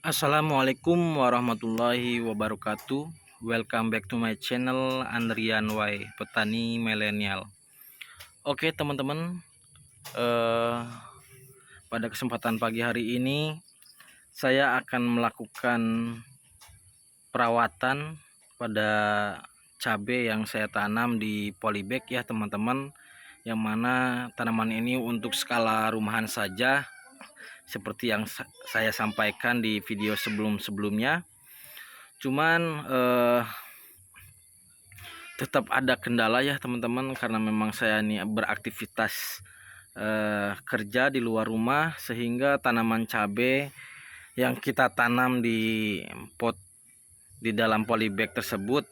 Assalamualaikum warahmatullahi wabarakatuh. Welcome back to my channel Andrian Y Petani Milenial. Oke teman-teman, pada kesempatan pagi hari ini saya akan melakukan perawatan pada cabai yang saya tanam di polybag ya teman-teman. Yang mana tanaman ini untuk skala rumahan saja, seperti yang saya sampaikan di video sebelum-sebelumnya. Cuman tetap ada kendala ya teman-teman, karena memang saya ini beraktivitas kerja di luar rumah, sehingga tanaman cabai yang kita tanam di pot di dalam polybag tersebut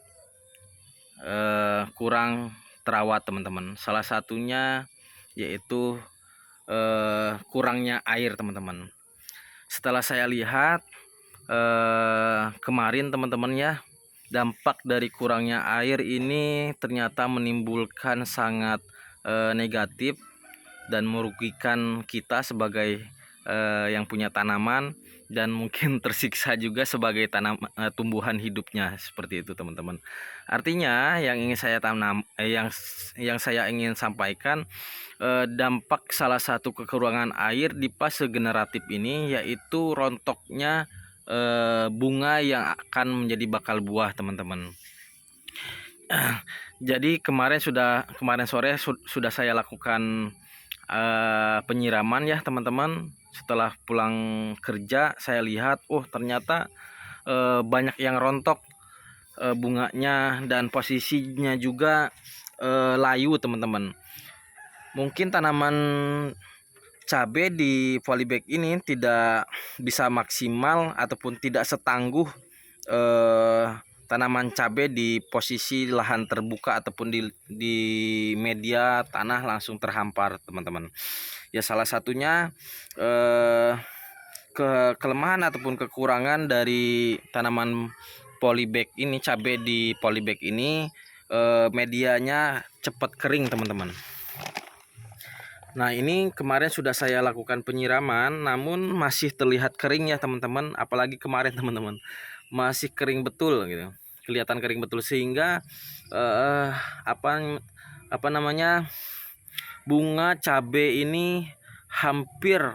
kurang terawat teman-teman. Salah satunya yaitu kurangnya air teman-teman. Setelah saya lihat kemarin teman-teman ya, dampak dari kurangnya air ini ternyata menimbulkan sangat negatif dan merugikan kita sebagai yang punya tanaman, dan mungkin tersiksa juga sebagai tumbuhan hidupnya, seperti itu teman-teman. Artinya yang ingin saya yang saya ingin sampaikan, dampak salah satu kekurangan air di fase generatif ini yaitu rontoknya bunga yang akan menjadi bakal buah teman-teman. Jadi kemarin sore sudah saya lakukan penyiraman ya teman-teman. Setelah pulang kerja saya lihat, ternyata banyak yang rontok bunganya, dan posisinya juga layu teman-teman. Mungkin tanaman cabai di polybag ini tidak bisa maksimal ataupun tidak setangguh tanaman cabai di posisi lahan terbuka ataupun di media tanah langsung terhampar teman-teman. Ya salah satunya kelemahan ataupun kekurangan dari tanaman polybag ini, cabai di polybag ini, medianya cepat kering teman-teman. Nah ini kemarin sudah saya lakukan penyiraman, namun masih terlihat kering ya teman-teman. Apalagi kemarin teman-teman, masih kering betul gitu, kelihatan kering betul, sehingga apa namanya, bunga cabai ini hampir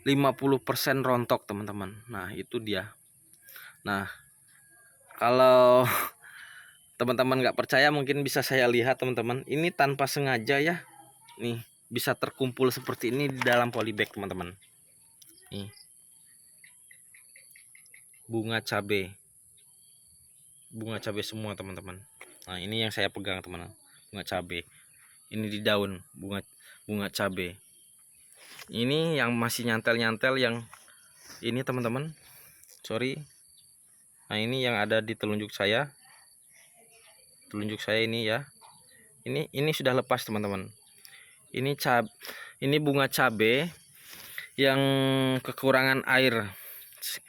50% rontok teman-teman. Nah itu dia. Nah kalau teman-teman nggak percaya, mungkin bisa saya lihat teman-teman. Ini tanpa sengaja ya, nih bisa terkumpul seperti ini di dalam polybag teman-teman. Nih bunga cabai semua teman-teman. Nah ini yang saya pegang teman-teman, bunga cabai. Ini di daun bunga cabai. Ini yang masih nyantel-nyantel yang ini teman-teman, sorry. Nah ini yang ada di telunjuk saya ini ya. Ini sudah lepas teman-teman. Ini bunga cabai yang kekurangan air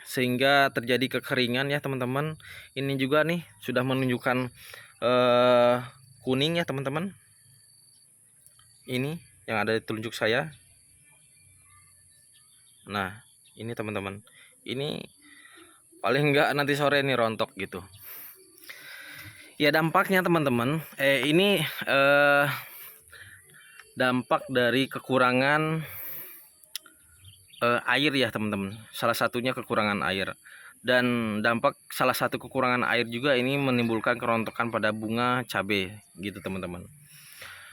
sehingga terjadi kekeringan ya teman-teman. Ini juga nih sudah menunjukkan kuning ya teman-teman. Ini yang ada di telunjuk saya. Nah ini teman-teman, ini paling enggak nanti sore ini rontok gitu ya dampaknya teman-teman. Ini dampak dari kekurangan air ya teman-teman. Salah satunya kekurangan air, dan dampak salah satu kekurangan air juga ini menimbulkan kerontokan pada bunga cabai gitu teman-teman.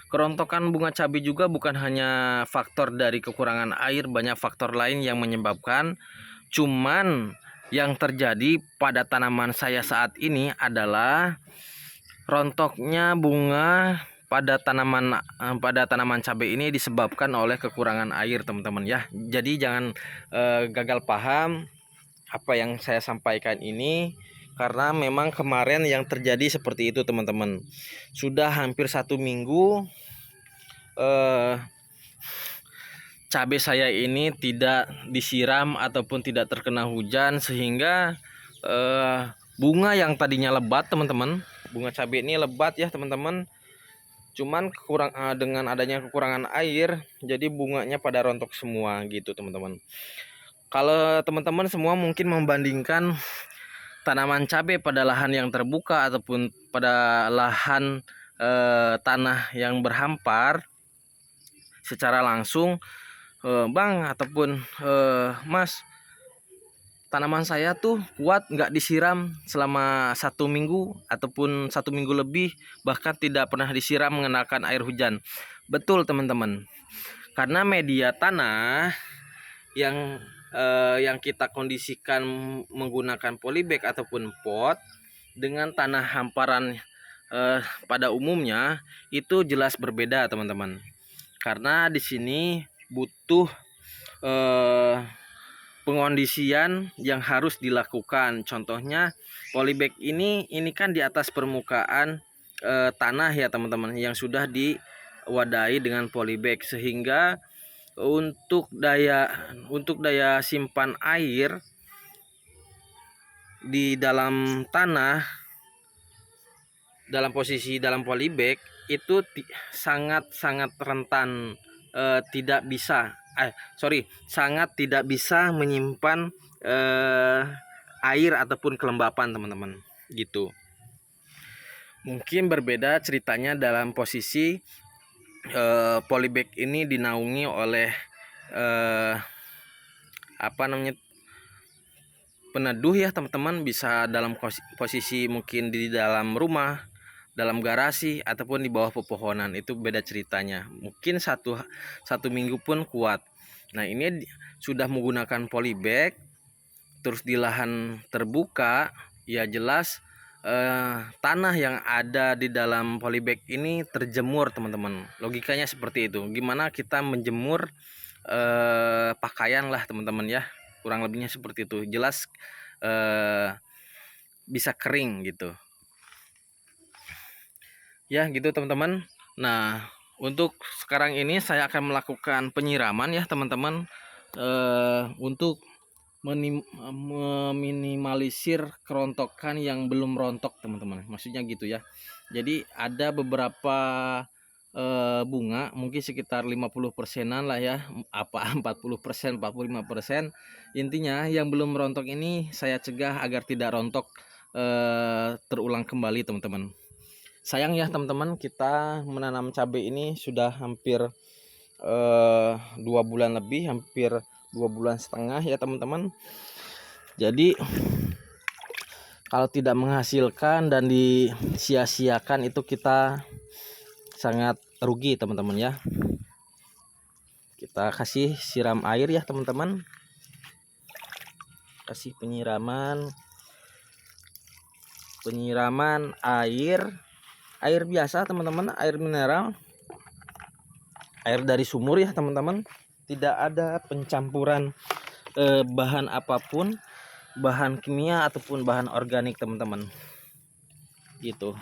Kerontokan bunga cabai juga bukan hanya faktor dari kekurangan air, banyak faktor lain yang menyebabkan. Cuman yang terjadi pada tanaman saya saat ini adalah rontoknya bunga pada tanaman cabai ini disebabkan oleh kekurangan air teman-teman ya. Jadi jangan gagal paham apa yang saya sampaikan ini, karena memang kemarin yang terjadi seperti itu teman-teman. Sudah hampir 1 minggu cabai saya ini tidak disiram ataupun tidak terkena hujan, sehingga bunga yang tadinya lebat teman-teman, bunga cabai ini lebat ya teman-teman, Cuman dengan adanya kekurangan air, jadi bunganya pada rontok semua gitu teman-teman. Kalau teman-teman semua mungkin membandingkan tanaman cabai pada lahan yang terbuka ataupun pada lahan tanah yang berhampar secara langsung, Bang ataupun Mas, tanaman saya tuh kuat nggak disiram selama 1 minggu ataupun 1 minggu lebih, bahkan tidak pernah disiram mengenakan air hujan. Betul teman-teman, karena media tanah yang kita kondisikan menggunakan polybag ataupun pot dengan tanah hamparan pada umumnya itu jelas berbeda teman-teman. Karena di sini butuh pengondisian yang harus dilakukan. Contohnya polybag ini kan di atas permukaan tanah ya teman-teman, yang sudah diwadahi dengan polybag, sehingga untuk daya simpan air di dalam tanah dalam posisi dalam polybag itu sangat rentan sangat tidak bisa menyimpan air ataupun kelembapan teman-teman gitu. Mungkin berbeda ceritanya dalam posisi polybag ini dinaungi oleh peneduh ya teman-teman, bisa dalam posisi mungkin di dalam rumah, dalam garasi, ataupun di bawah pepohonan. Itu beda ceritanya, mungkin satu minggu pun kuat. Nah ini sudah menggunakan polybag terus di lahan terbuka, ya jelas tanah yang ada di dalam polybag ini terjemur teman-teman. Logikanya seperti itu. Gimana kita menjemur pakaian lah teman-teman ya, kurang lebihnya seperti itu. Jelas bisa kering gitu ya, gitu teman-teman. Nah untuk sekarang ini saya akan melakukan penyiraman ya teman-teman, untuk meminimalisir kerontokan yang belum rontok teman-teman, maksudnya gitu ya. Jadi ada beberapa bunga mungkin sekitar 50%-an lah ya, 40%, 45%. Intinya yang belum rontok ini saya cegah agar tidak rontok terulang kembali teman-teman. Sayang ya teman-teman, kita menanam cabai ini sudah hampir 2 bulan lebih, hampir 2,5 bulan ya teman-teman. Jadi kalau tidak menghasilkan dan disia-siakan itu kita sangat rugi teman-teman ya. Kita kasih siram air ya teman-teman, kasih penyiraman air biasa teman-teman, air mineral, air dari sumur ya teman-teman. Tidak ada pencampuran bahan apapun, bahan kimia ataupun bahan organik teman-teman gitu.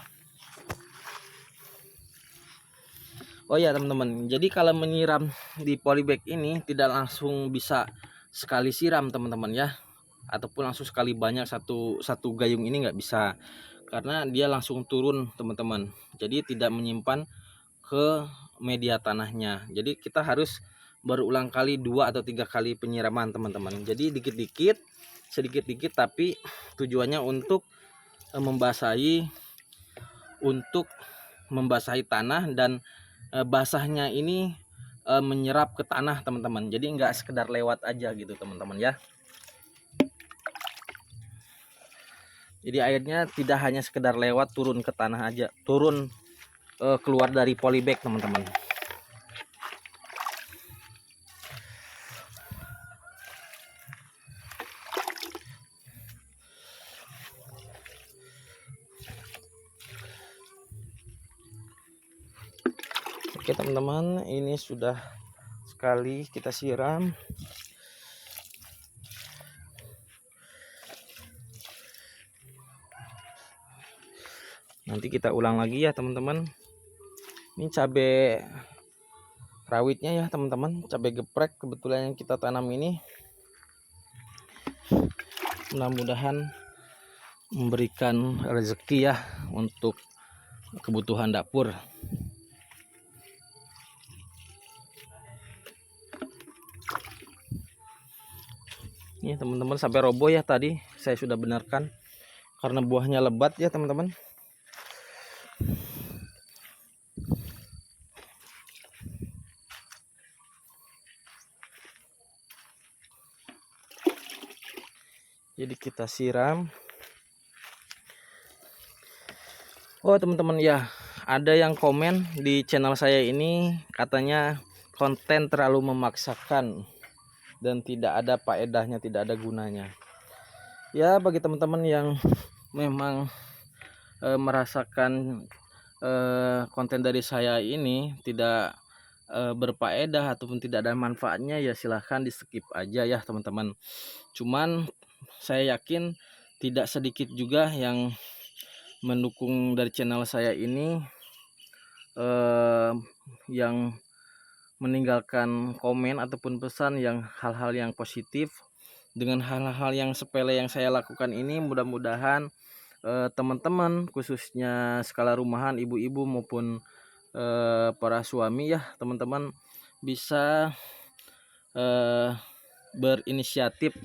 Oh ya teman-teman, jadi kalau menyiram di polybag ini tidak langsung bisa sekali siram teman-teman ya, ataupun langsung sekali banyak satu gayung ini nggak bisa, karena dia langsung turun teman-teman. Jadi tidak menyimpan ke media tanahnya. Jadi kita harus berulang kali 2 atau 3 kali penyiraman teman-teman. Jadi sedikit-dikit tapi tujuannya untuk membasahi tanah, dan basahnya ini menyerap ke tanah teman-teman. Jadi nggak sekedar lewat aja gitu teman-teman ya. Jadi airnya tidak hanya sekedar lewat turun ke tanah aja, turun keluar dari polybag teman-teman. Oke teman-teman, ini sudah sekali kita siram. Nanti kita ulang lagi ya teman-teman. Ini cabai rawitnya ya teman-teman, cabai geprek kebetulan yang kita tanam ini. Mudah-mudahan memberikan rezeki ya untuk kebutuhan dapur. Nih teman-teman, sampai roboh ya, tadi saya sudah benarkan karena buahnya lebat ya teman-teman. Jadi kita siram. Oh teman-teman ya, ada yang komen di channel saya ini katanya konten terlalu memaksakan dan tidak ada faedahnya, tidak ada gunanya. Ya bagi teman-teman yang memang merasakan konten dari saya ini tidak berfaedah ataupun tidak ada manfaatnya, ya silahkan di skip aja ya teman-teman. Cuman saya yakin tidak sedikit juga yang mendukung dari channel saya ini, yang meninggalkan komen ataupun pesan yang hal-hal yang positif. Dengan hal-hal yang sepele yang saya lakukan ini, mudah-mudahan teman-teman khususnya skala rumahan, ibu-ibu maupun para suami ya teman-teman, bisa berinisiatif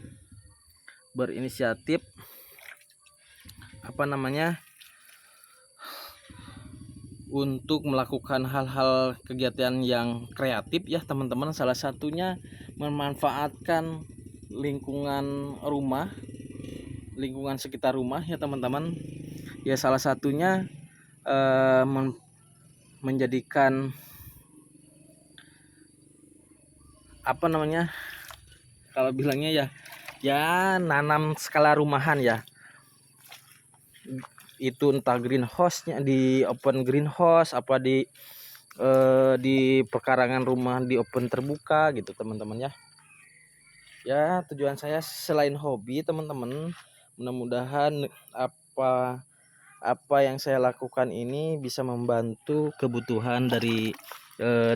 apa namanya, untuk melakukan hal-hal kegiatan yang kreatif ya teman-teman. Salah satunya memanfaatkan lingkungan rumah, lingkungan sekitar rumah ya teman-teman. Ya salah satunya menjadikan apa namanya, kalau bilangnya ya nanam skala rumahan ya, itu entah greenhouse-nya di open greenhouse, apa di pekarangan rumah di open terbuka gitu teman-teman ya. Ya tujuan saya selain hobi teman-teman, mudah-mudahan apa yang saya lakukan ini bisa membantu kebutuhan dari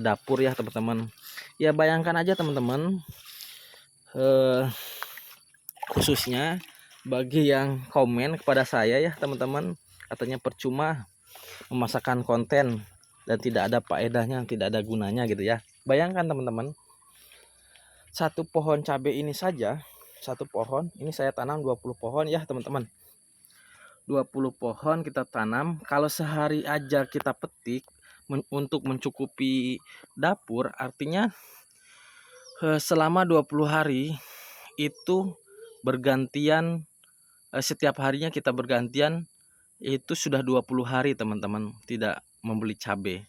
dapur ya teman-teman. Ya bayangkan aja teman-teman, khususnya bagi yang komen kepada saya ya teman-teman, katanya percuma memasakkan konten dan tidak ada faedahnya, tidak ada gunanya gitu ya. Bayangkan teman-teman, satu pohon cabai ini saja, satu pohon ini saya tanam 20 pohon ya teman-teman. 20 pohon kita tanam, kalau sehari aja kita petik untuk mencukupi dapur, artinya selama 20 hari itu bergantian, setiap harinya kita bergantian, itu sudah 20 hari teman-teman tidak membeli cabai.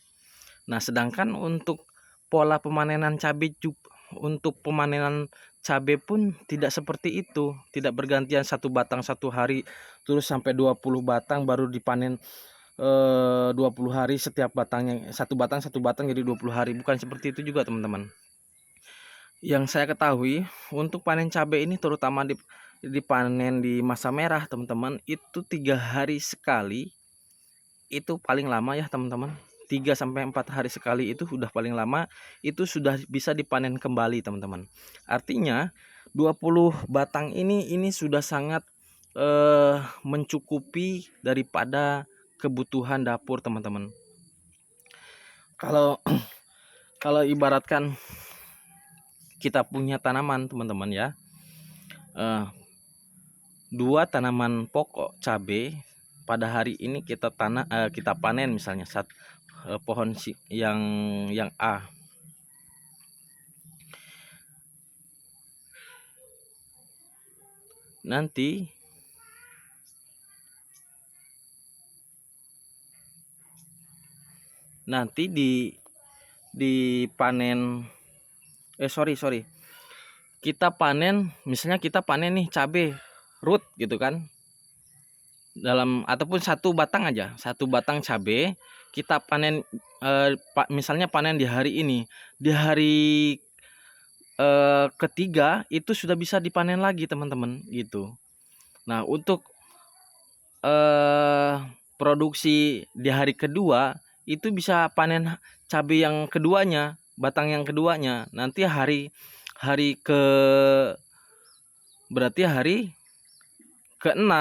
Nah sedangkan untuk pola pemanenan cabai, untuk pemanenan cabai pun tidak seperti itu, tidak bergantian satu batang satu hari terus sampai 20 batang baru dipanen 20 hari, setiap batangnya satu batang jadi 20 hari, bukan seperti itu juga teman-teman. Yang saya ketahui untuk panen cabai ini, terutama dipanen di masa merah teman-teman, itu 3 hari sekali, itu paling lama ya teman-teman. 3-4 hari sekali itu sudah paling lama, itu sudah bisa dipanen kembali teman-teman. Artinya 20 batang ini sudah sangat mencukupi daripada kebutuhan dapur teman-teman. Kalau ibaratkan kita punya tanaman teman-teman ya, 2 tanaman pokok cabai pada hari ini kita panen misalnya pohon yang A. Nanti dipanen, sorry, kita panen, misalnya kita panen nih cabai root gitu kan, ataupun satu batang aja, satu batang cabai kita panen, misalnya panen di hari ini, di hari ketiga itu sudah bisa dipanen lagi teman-teman gitu. Nah untuk produksi di hari kedua itu bisa panen cabai yang keduanya, batang yang keduanya. Nanti berarti hari ke-6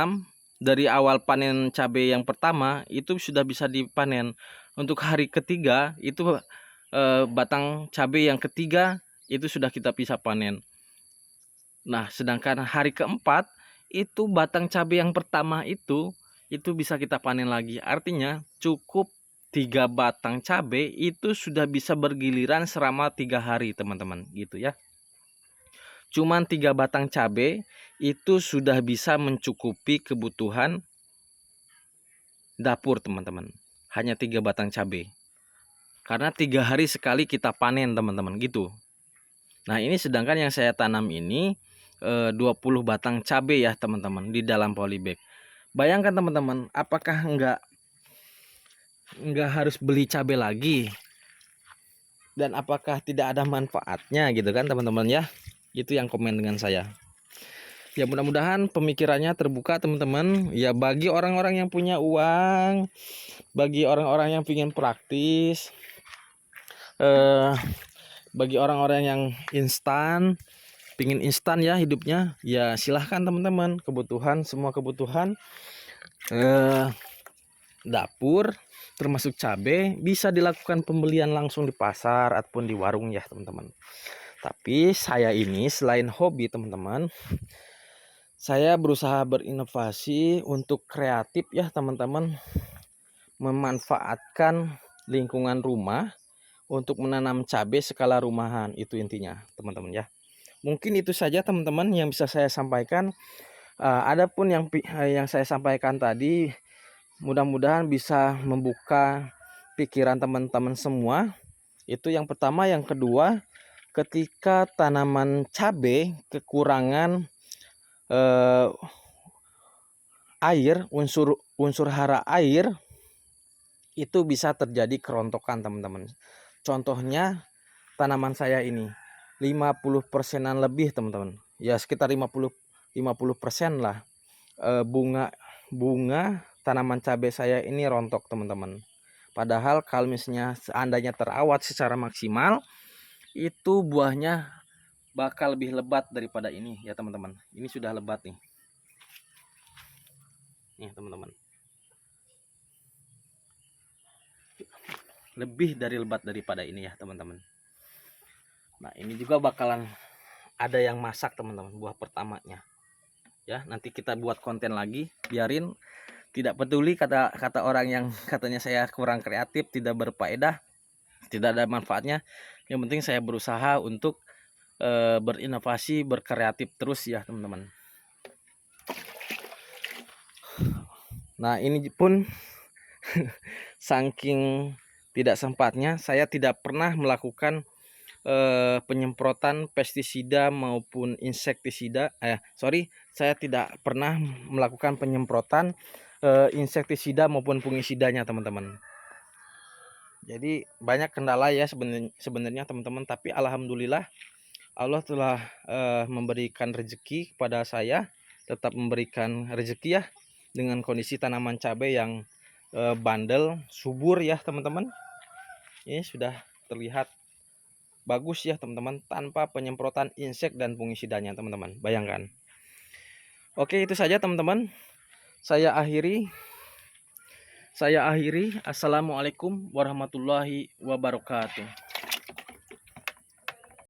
dari awal panen cabai yang pertama itu sudah bisa dipanen. Untuk hari ketiga itu batang cabai yang ketiga itu sudah kita bisa panen. Nah, sedangkan hari keempat itu batang cabai yang pertama itu bisa kita panen lagi. Artinya cukup 3 batang cabai itu sudah bisa bergiliran selama 3 hari, teman-teman, gitu ya. Cuman 3 batang cabai itu sudah bisa mencukupi kebutuhan dapur, teman-teman. Hanya 3 batang cabai. Karena 3 hari sekali kita panen, teman-teman, gitu. Nah, ini sedangkan yang saya tanam ini 20 batang cabai ya, teman-teman, di dalam polybag. Bayangkan, teman-teman, apakah enggak harus beli cabai lagi? Dan apakah tidak ada manfaatnya gitu kan, teman-teman ya? Itu yang komen dengan saya. Ya, mudah-mudahan pemikirannya terbuka, teman-teman. Ya, bagi orang-orang yang punya uang, bagi orang-orang yang ingin praktis, bagi orang-orang yang pingin instan ya hidupnya, ya silahkan, teman-teman. Semua kebutuhan dapur termasuk cabai bisa dilakukan pembelian langsung di pasar ataupun di warung ya, teman-teman. Tapi saya ini selain hobi, teman-teman, saya berusaha berinovasi untuk kreatif ya, teman-teman, memanfaatkan lingkungan rumah untuk menanam cabai skala rumahan. Itu intinya, teman-teman ya. Mungkin itu saja, teman-teman, yang bisa saya sampaikan. Adapun yang saya sampaikan tadi mudah-mudahan bisa membuka pikiran teman-teman semua. Itu yang pertama. Yang kedua, ketika tanaman cabai kekurangan air, unsur hara air, itu bisa terjadi kerontokan, teman-teman. Contohnya tanaman saya ini 50%-an lebih, teman-teman. Ya, sekitar 50% lah. Bunga tanaman cabai saya ini rontok, teman-teman. Padahal kalau misalnya seandainya terawat secara maksimal, itu buahnya bakal lebih lebat daripada ini ya, teman-teman. Ini sudah lebat nih. Nih, teman-teman. Lebih dari lebat daripada ini ya, teman-teman. Nah, ini juga bakalan ada yang masak, teman-teman, buah pertamanya. Ya, nanti kita buat konten lagi, biarin. Tidak peduli kata orang yang katanya saya kurang kreatif, tidak berfaedah, tidak ada manfaatnya. Yang penting saya berusaha untuk berinovasi, berkreatif terus ya, teman-teman. Nah, ini pun saking tidak sempatnya saya tidak pernah melakukan penyemprotan pestisida maupun insektisida. Saya tidak pernah melakukan penyemprotan insektisida maupun fungisidanya, teman-teman. Jadi banyak kendala ya sebenarnya, teman-teman, tapi alhamdulillah Allah telah memberikan rezeki kepada saya, tetap memberikan rezeki ya, dengan kondisi tanaman cabai yang bandel, subur ya, teman-teman. Ini sudah terlihat bagus ya, teman-teman, tanpa penyemprotan insek dan fungisidanya, teman-teman. Bayangkan. Oke, itu saja, teman-teman. Saya akhiri. Assalamualaikum warahmatullahi wabarakatuh.